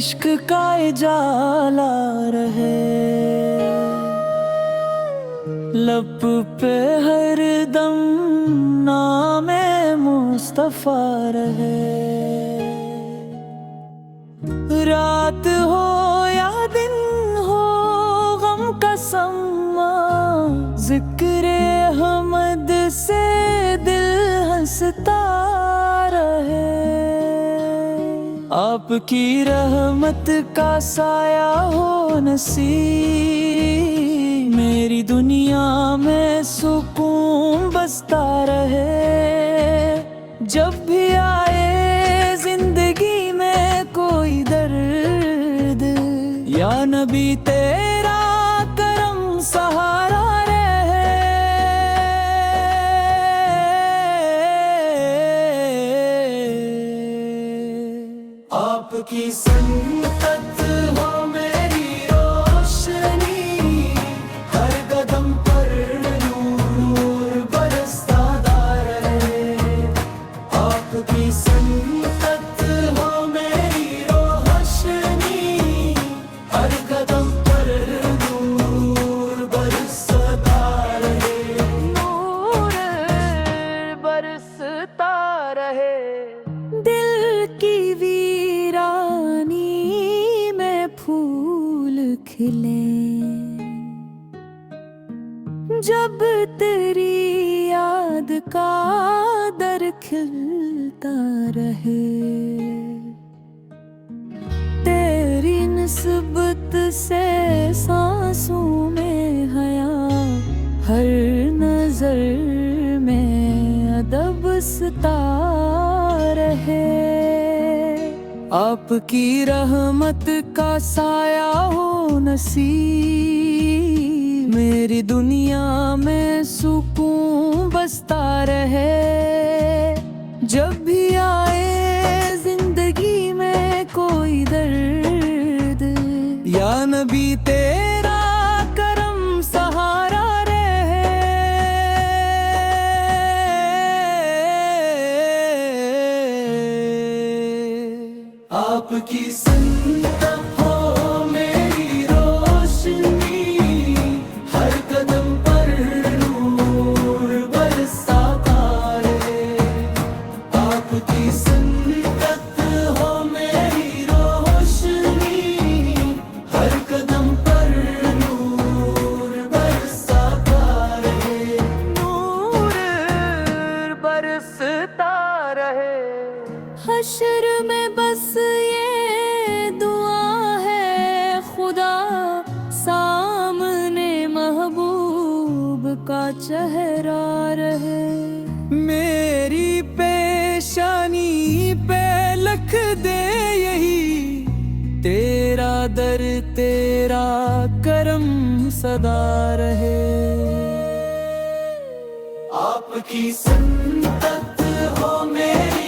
इश्क का इजाला रहे, लब पे हर दम नामे मुस्तफा रहे। रात हो या दिन हो गम का सम्मा, जिक्र हमद से दिल हंसता रहे। आपकी रहमत का साया हो नसीब, मेरी दुनिया में सुकून बसता रहे। जब भी आए जिंदगी में कोई दर्द, या नबी तेरा करम सहारा रहे। आपकी संगत हो मेरी रोशनी, हर कदम पर नूर बरसता रहे। आपकी संगत हो मेरी रोशनी, हर कदम पर नूर बरसता रहे। नूर बरसता रहे। दिल की वीरानी में फूल खिले, जब तेरी याद का दर खिलता रहे। तेरी निस्बत से सांसों में हया, हर नजर में अदब सता रहे। आपकी रहमत का साया हो नसीब, मेरी दुनिया में सुकून बसता रहे। जब भी आए जिंदगी में कोई दर्द, या नबी तेरा करम सहारा रहे। आपकी संगत हो मेरी रोशनी, हर कदम पर नूर बरसता रहे। आपकी संगत हो मेरी रोशनी, हर कदम पर नूर बरसता रहे। नूर बरसता रहे। हश्र में बस ये दुआ है खुदा, सामने महबूब का चेहरा रहे। मेरी पेशानी पे लिख दे यही, तेरा दर तेरा करम सदा रहे। आपकी संगत हो मेरी